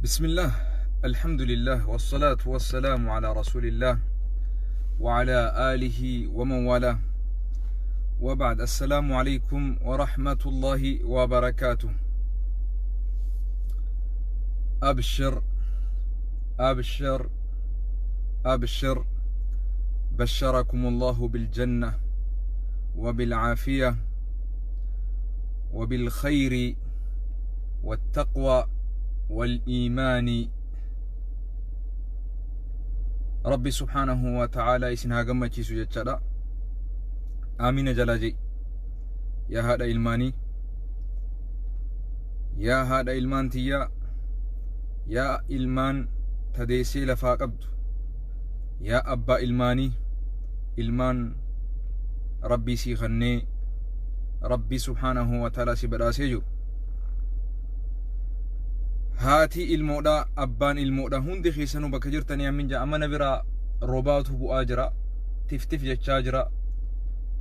بسم الله الحمد لله والصلاة والسلام على رسول الله وعلى آله ومن والاه وبعد. السلام عليكم ورحمة الله وبركاته. أبشر أبشر أبشر، بشركم الله بالجنة وبالعافية وبالخير والتقوى والإيمان. ربي سبحانه وتعالى إسنها قمتي سجدتنا آمين جلاجي. يا هذا إلماني، يا هذا إلمان تيا، يا إلمان تديسي لفاقبت، يا أبا إلماني إلمان ربي سيخني، ربي سبحانه وتعالى سبراسي جو. هاتي المودا أبان المودا هندي خيسانو بكجرتني من جا أمنا برا روباته بؤاجرا تفتف جتشاجرا.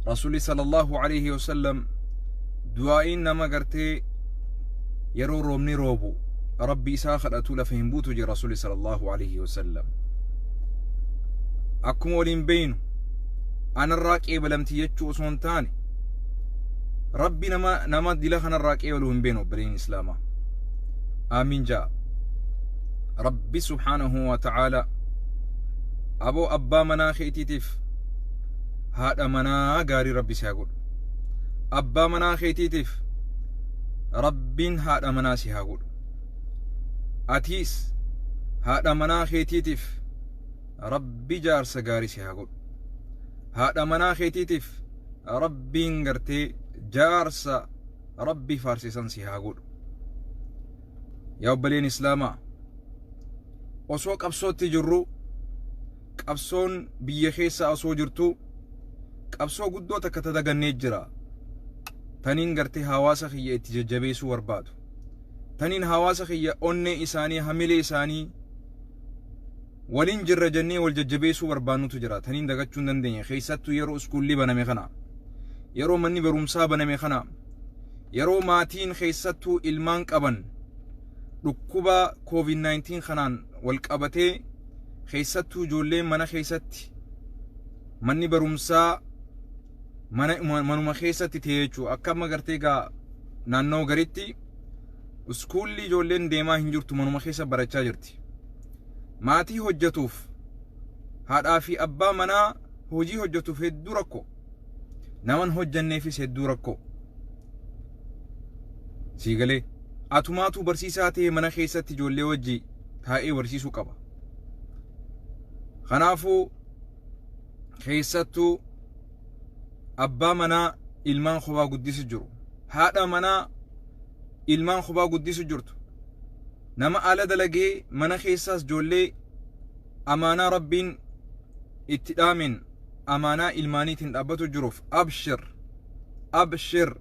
رسول صلى الله عليه وسلم دعائين نما قرتي يرو رومني روبو ربي ساخر أتولا فهمبوتو جي رسول صلى الله عليه وسلم. أكم ولين بينو أنا الراكي بلمتي يتشو سونتاني ربي نما دلخنا الراكي ولهم بينو برين إسلاما. آمين جاء ربي سبحانه وتعالى أبو أبا منا خيتيتف هذا منا غاري ربي سيقول أبا منا خيتيتف ربين هذا منا سيقول أتيس هذا منا خيتيتف ربي جار سغاري سيقول هذا منا خيتيتف ربين غرتي جارس ربي فارسيسان سيقول. يا أبلين إسلاما وسو قبصوت تجرو قبصون بيخيسا أسو جرتو قبصو قدو تكتدغني جرا تنين غرتي حواسا خيّا اتججبيسو وربادو تنين حواسا خيّا أوني إساني حميلي إساني ولين جر جني والججبيسو وربانو تجرا تنين دغچون دندين خيساتو يرو اسكولي بنامي خنا يرو مني برومسا بنامي خنا يرو ماتين خيساتو إلمان قبن ركوبا كوفيد-19 خنان والقبتي خيستو جولين منا خيستي مني برومسا منو خيستي تيجو أكما غرتيغا نانو غريتي اسكولي جولين ديما هنجرتو منو خيسا برچا جرتي ماتي حجتوف هذا في أبا منا هوجي حجتوف هدو ركو نمن حجني في سدو ركو سيغلي أتوماتو برسيساتي منا خيستي جولي وجي هاي برسيسو قبا. خنافو خيستو أبا منا إلمان خبا قديس جرو هذا منا إلمان خبا قديس جرتو نما آلا دلقي منا خيساس جولي أمانا ربين اتدامن أمانا إلماني تندابتو جروف. أبشر أبشر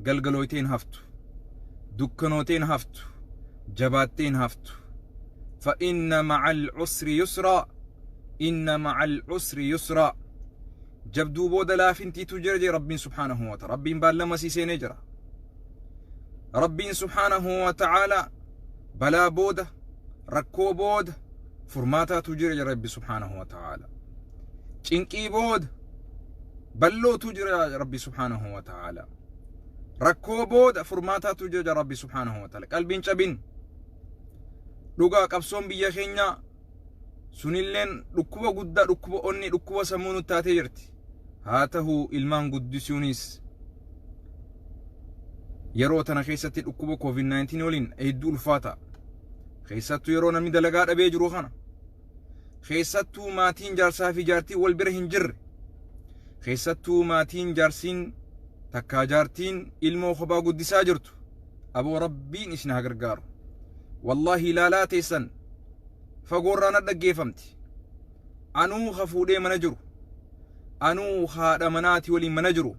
قلقلويتين هفتو دكنوتين هفتو جباتين هفتو فإن مع العسر يسرا إن مع العسر يسرا. جبدو بودا لافنتي تجرجي ربين سبحانه وتعالى ربين بالما سيسين جرا ربين سبحانه وتعالى بلا بودا ركو بودا فرماتا تجرجي ربي سبحانه وتعالى چنقي بود بلو تجرجي ربي سبحانه وتعالى ركو بود فرماتا تجرجي ربي سبحانه وتعالى. قلبين چبين dhugaa qabsoon biyya keenya sunilleen dhukkuba guddaa dhukkuba onni dhukkuba sammuu nu taatee jirti. haa ta'u ilmaan guddisuunis yeroo tana keessatti dhukkuba COVID-19 waliin hedduu ulfaata. keessattuu yeroo namni dalagaa dhabee jiru kana keessattuu maatiin jaarsaa fi jaartii wal bira hin jirre keessattuu maatiin jaarsiin takkaa jaartiin ilmoo kophaa guddisaa jirtu aboo rabbiin isin haa gargaaru. والله لا تيسن فقرانا دقيفمتي أنو خفودي منجرو أنو خاد مناتي ولي منجرو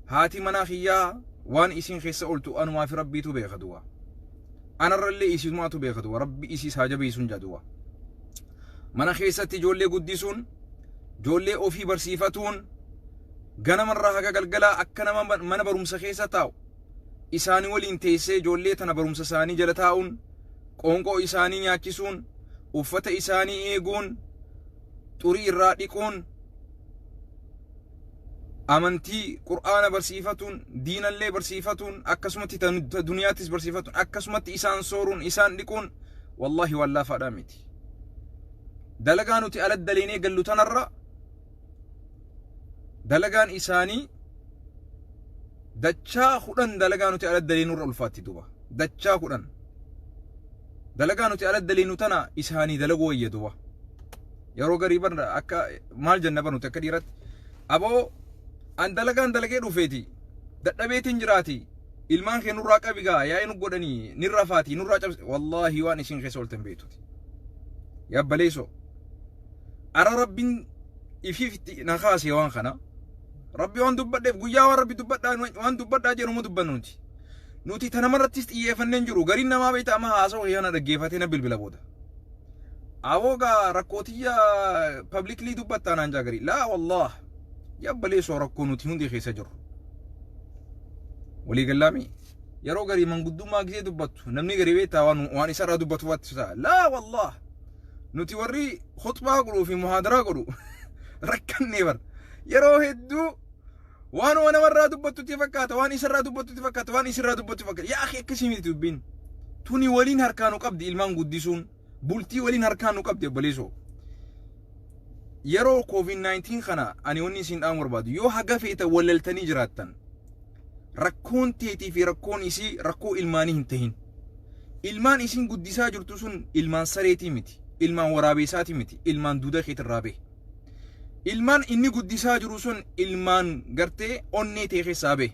هاتي مناخيا وان إسين خيسا قلتو أنو ما في ربي تو بيخدوا أنا الرلي إسي ما تو بيخدوا ربي إسي ساجا بيسون جدوا مناخيسا تجولي قدسون جولي أوفي برسيفتون غنا مرة هكا قلقلا أكنا من برمسا خيسا تاو إساني ولين تيسي جولي تنا برمسا ساني جلتاون qoonqoo isaanii nyaachisuun uffata isaanii eeguun xurii irraa dhiquun amantii qur'aana barsiifatuun diinallee barsiifatuun akkasumatti duniyaatis barsiifatuun akkasumatti isaan sooruun isaan dhiquun wallahi wallaafaadhaa miti dalagaa nuti ala daliinee gallu tanarra dalagaan isaanii dachaa kudhan dalagaa nuti ala daliinurra ulfaatti duba dachaa kudhan dalagaa nuti ala daliinu tana isaanii dalagoo wayya duba yeroo garii barra akka maal jenna nuti akka dhiiratti aboo an dalagaan dalagee dhufeeti dadhabeetiin jiraati ilmaan kee nurraa qabigaa yaa'ee nu godhanii nirra faati nurraa cabse wallahi waan isin keessa oltan beektuti yabbaleeso ara rabbiin ifiifti na kaase waan kana rabbi waan dubbadheef guyyaa waan rabbi dubbadhaa waan dubbadhaa jedhamu dubbannuuti nuti tanamarrattis xiyyeeffanneen jiru gariin namaa beekta amma haasawaa yana dhaggeeffatee na bilbila booda awoogaa rakkootiya publicly dubbattaa naan jaagari laa wallah yabbaleesoo rakkoo nuti hundi keessa jiru walii gallaami yeroo garii manguddummaa gisee dubbattu namni garii beektaa waan isarraa dubbatu wattisa laa wallah nuti warri khutbaa godhuu fi muhaadaraa godhu rakkannee bar yeroo hedduu waan namarraa dubbattutti fakkaata waan isarraa dubbattutti fakkaata waan isirraa dubbattutti fakkaata yaa akhi akkasii miti dubbiin tuni waliin harkaanu qabdi ilmaan guddisuun bultii waliin harkaanu qabdi yabbaleesoo yeroo COVID-19 kana ani wanni isin dhaan barbaadu yoo haga feeta walaltanii jiraattan rakkoon teetii fi rakkoon isii rakkoo ilmaanii hin tahin ilmaan isin guddisaa jirtu sun ilmaan sareetii miti ilmaan waraabeesaatii miti ilmaan duuda keetirraa bee ilmaan inni guddisaa jiru sun ilmaan gartee onnee tee keessaa bee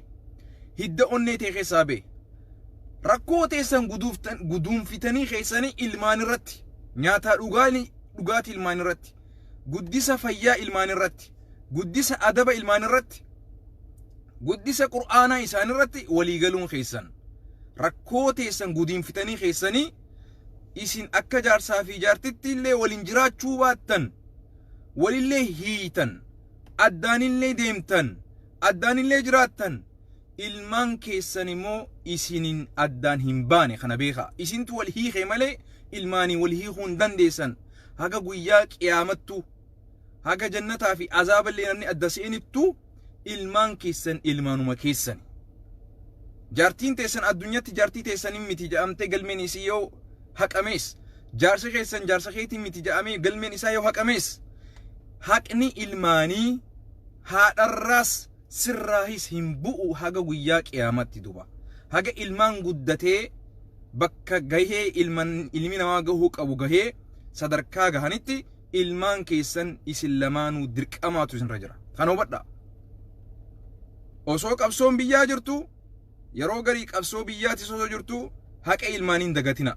hidda onnee tee keessaa bee rakkoo teessan guduunfitanii keessanii ilmaan irratti nyaataa dhugaatii ilmaan irratti guddisa fayyaa ilmaan irratti guddisa adaba ilmaan irratti guddisa qur'aanaa isaan irratti waliigaluun keessan rakkoo teessan guduunfitanii keessanii isin akka jaarsaa fi jaartitti illee waliin jiraachuu baattan walillee hiitan addaanillee deemtan addaanillee jiraattan ilmaan keessan immoo isinin addaan hin baane kana beekaa isintu wal hiikee malee ilmaanii wal hiikuu hin dandeessan haga guyyaa qiyaamattu haga jannataa fi azaaballee namni adda se'inittu ilmaan keessan ilmaanuma keessan jaartiin teessan addunyaatti jaartii teessanin miti jedhamtee galmeen isii yoo haqamees jaarsa keessan jaarsa keetiin miti jedhamee galmeen isaa yoo haqamees haqni ilmaanii haadharraas sirraahis hin bu'u haga guyyaa qiyaamatti duba haga ilmaan guddatee bakka gahee ilmi namaa gahuu qabu gahee sadarkaa gahanitti ilmaan keessan isin lamaanuu dirqamaatu isinirra jira kana hubadhaa osoo qabsoon biyyaa jirtu yeroo garii qabsoo biyyaatis osoo jirtu haqa ilmaaniin dagatina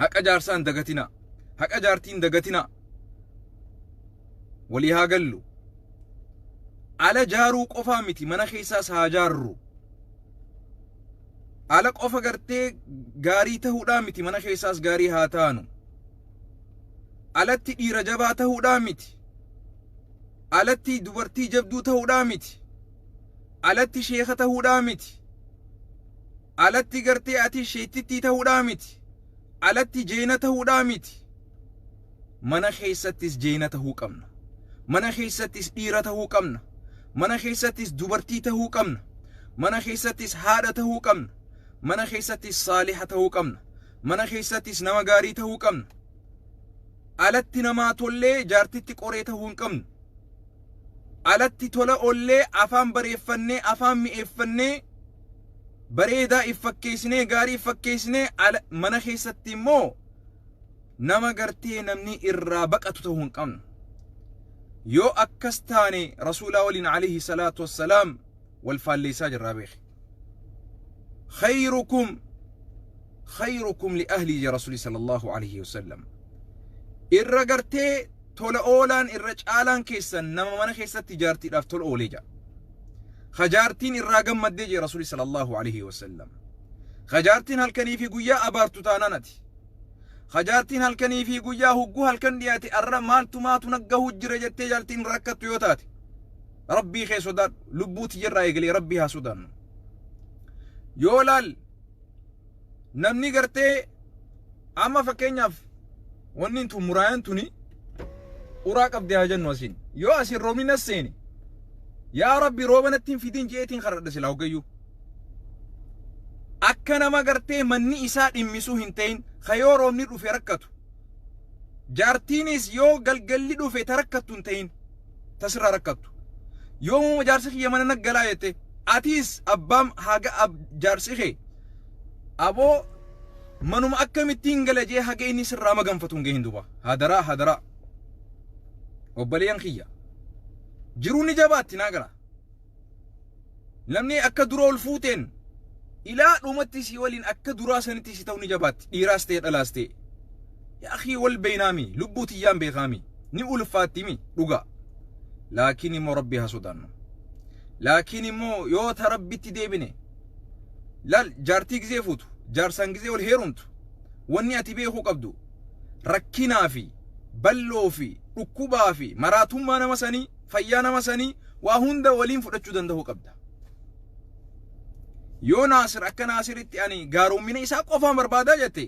haqa jaarsaan dagatina haqa jaartiin dagatina walii haa gallu ala jaaruu qofaa miti mana keessaas haa jaarru ala qofa gartee gaarii ta'uudhaa miti mana keessaas gaarii haa taanu alatti dhiira jabaa ta'uudhaa miti alatti dubartii jabduu ta'uudhaa miti alatti sheekha ta'uudhaa miti alatti gartee ati sheettittii ta'uudhaa miti alatti jeena ta'uudhaa miti mana keessattis jeena ta'uu qabna mana keessattis dhiira ta'uu qabna mana keessattis dubartii ta'uu qabna mana keessattis haadha ta'uu qabna mana keessattis saaliha ta'uu qabna mana keessattis nama gaarii ta'uu qabna alatti namaa tollee jaartitti qoree ta'uu hin qabnu alatti tola ollee afaan bareeffannee afaan mi'eeffannee bareedaa if fakkeessinee gaarii if fakkeessinee mana keessatti immoo nama gartee namni irraa baqatu ta'uu hin qabnu yoo akkas taane rasuulaa waliin alayhi salaatu wassalaam wal faalleessaa jirraa beeke خيركم لأهلي يا رسولي صلى الله عليه وسلم irra gartee tola oolaan irra caalaan keessan nama mana keessatti jaartiidhaaf tola oolee jira khajaartiin irraa gammaddee jee rasuuli sallallahu alaihi wasallam khajaartiin halkanii fi guyyaa abaartu taananati khajaartiin halkanii fi guyyaa hugguu halkan dhiyaate arra maatu naggahu jira jettee jaaltiin rakkattu yoo taate rabbii kee sodaadhu lubbuuti jirraa eegalee rabbii haa sodaannu yoo laal namni gartee amma fakkeenyaaf wanni intu muraayan tuni uraa qabdee haa jennu asiin yoo asiin roobni nas seeni yaa rabbi rooba nattiin fidin jeetiin kadhadha silaa hoggayyuu akka nama gartee manni isaa dhimmisuu hin ta'in kayoo roobni dhufe rakkatu jaartiinis yoo galgalli dhufe tarakkattu hin ta'in tasirraa rakkattu yoo jaarsi kiyya mana naggalaa jette atiis abbaam haga jaarsi kee aboo manuma akkamittiin galajee haga inni sirraa maganfatu hin gahin duba hadaraa obbaleeyyan kiyya jiruu ni jabaatti naa gara namni akka dura ol fuuteen ilaa dhumatti si waliin akka duraa sanitti si ta'u ni jabaatti dhiiraas ta'e dhalaas ta'e yaa akhi wal beeynaami lubbuu tiyyaan beekaami ni ulfaattimi dhuga laakiin immoo rabbi haa sodaannu laakiin immoo yoo ta rabbitti deebine lal jaartii gizee fuutu jaarsaan gizee ol heerumtu wanni ati beekuu qabdu rakkinaa fi balloo fi dhukkubaa fi maraatummaa nama sanii fayyaa nama sanii waa hunda waliin fudhachuu danda'uu qabda yoo naasir akka naasiritti ani gaaroommina isaa qofaan barbaadaa jette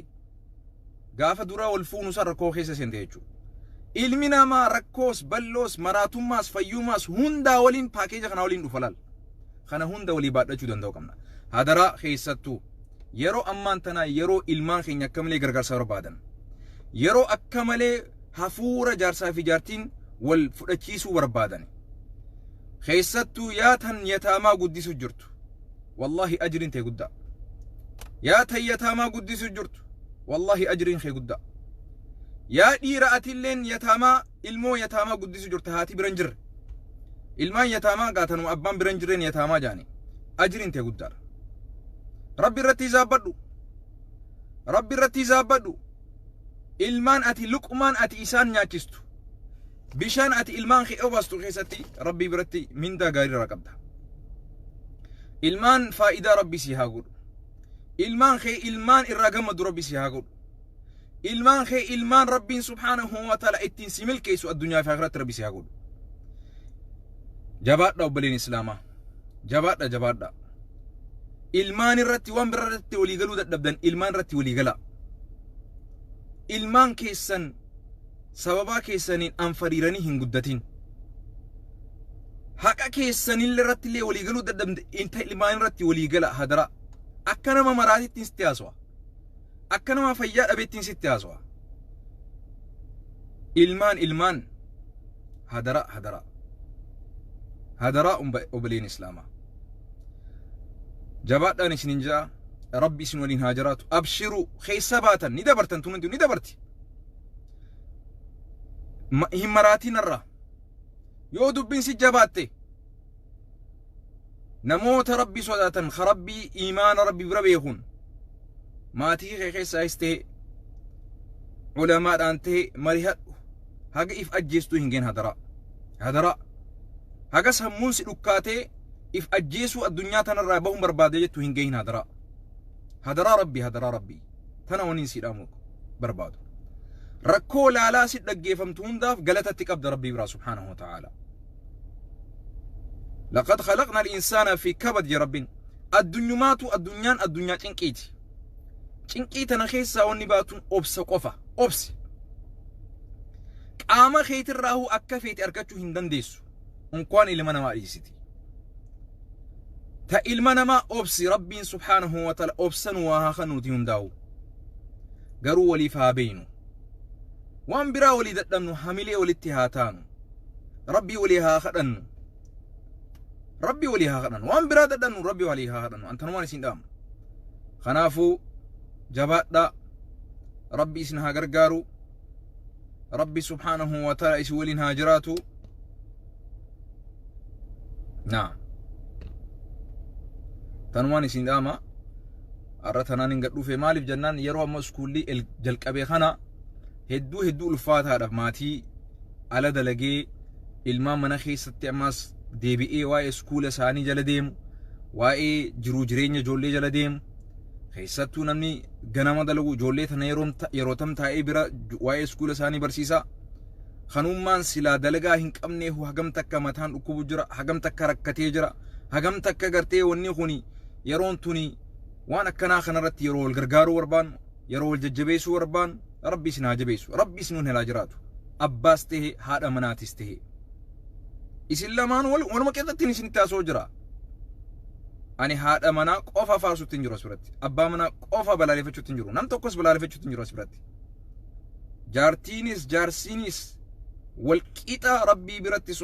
gaafa dura wal fuunusa rakkoo keessa seente jechuudha ilmi namaa rakkoos balloos maraatummaas fayyumaas hundaa waliin paakeeja kana waliin dhufa laal kana hunda walii baadhachuu danda'uu qabna hadaraa keessattuu yeroo ammaan tanaa yeroo ilmaan keenya akka malee gargaarsa barbaadan yeroo akka malee hafuura jaarsaa fi jaartiin wal fudhachiisuu barbaadan keessattuu yaatan yataamaa guddisu jirtu wallahi ajriin tee guddaa yaatan yataamaa guddisu jirtu wallahi ajriin kee guddaa yaa dhiira atilleen yataamaa ilmoo yataamaa guddisu jirtu haati biran jirre ilmaan yataamaa gaatanuma abbaan biran jirreen yataamaa jaani ajriin tee guddaa rabbi irratti zaabbadhu ilmaan ati luqmaan ati isaan nyaachistu bishaan ati ilmaan kee obaastu keessatti rabbi biratti mindaa gaarii irraa qabda ilmaan faayidaa rabbi si haa godhu ilmaan kee ilmaan irraa gammadu rabbi si haa godhu ilmaan kee ilmaan rabbiin subhaanahu wa ta'ala ittiin si milkeessu addunyaa fi akhiratti rabbi si haa godhu jabaadha obboleen islaamaa jabaadha ilmaan irratti waan bira irratti walii galuu dadhabdan ilmaan irratti walii gala ilmaan keessan sababaa keessaniin anfariiranii hin guddatin haqa keessanillee irratti illee walii galuu dadhabde inta ilmaan irratti walii gala hadara akka nama maraatittiin sitti haaswa akka nama fayyaa dhabeettiin sitti haaswa ilmaan hadara obboleen islaamaa jabaadhaan isinin jaa rabbi isin waliin haa jiraatu abshiruu keessa baatan ni dabartan tunanti ni dabarti hin maraatinarra yoo dubbiin si jabaatte namoota rabbi sodaatan ka rabbii iimaana rabbi bira beekun maatii kee keessaayis ta'e ulamaadhaan ta'e marihadhu haga if ajjeestuu hin geen hadara haga sammuun si dhukkaatee if ajjeesuu addunyaa tanarraa bahun barbaade jettu hin gehin hadaraa rabbii tana waniin si dhaamu barbaadu rakkoo laalaa si dhaggeeffamtu hundaaf galatatti qabda rabbii biraa subhaanahu wa ta'ala laqad khalaqna al-insaana fi kabad ya rabbiin addunyaan addunyaa cinqii tana keessaa wanni baatuun obsa qofa obsi qaama keetirraahu akka feete argachuu hin dandeessu unkwaan ilma namaa dhiisiti ta ilma namaa obsi rabbiin subhaanahu wa ta'ala obsan waa haa kanuuti hundaa'u garuu waliif haa beeynu waan biraa walii dadhabnu hamilee walitti haa taanu rabbii walii haa kadhannu waan biraa dadhabnu rabbii walii haa kadhannu antanumaan isin dhaamu kanaafuu jabaadha rabbi isin haa gargaaru rabbi subhaanahu wa ta'ala isin waliin haa jiraatu tanumaan isin dhaama arra tanaan hin gadhuufe maaliif jennaan yeroo amma iskuulii jalqabee kana hedduu ulfaataadhaaf maatii ala dalagee ilmaan mana keessatti ammas deebi'ee waa'ee iskuula isaanii jala deemu waa'ee jiruu jireenya ijoollee jala deemu keessattuu namni ganama dalagu ijoollee tana yeroo tam taa'ee bira waa'ee iskuula isaanii barsiisa kanummaan silaa dalagaa hin qabnee hagam takka mataan dhukkubu jira hagam takka rakkatee jira hagam takka gartee wanni kuni yeroon tuni waan akkanaa kanarratti yeroo wal gargaaruu barbaannu yeroo wal jajjabeessuu barbaan rabbi isin haa jabeessu rabbi isin helaa jiraatu abbaas ta'e haadha manaatis ta'e isin lamaan waluma keessatti isin taasoo jira ani haadha manaa qofa faarsuutti hin jiru asirratti abbaa manaa qofa balaaleffachuutti hin jiru nam tokkos balaaleffachuutti hin jiru asirratti jaartiinis jaarsiinis wal qixa rabbii biratti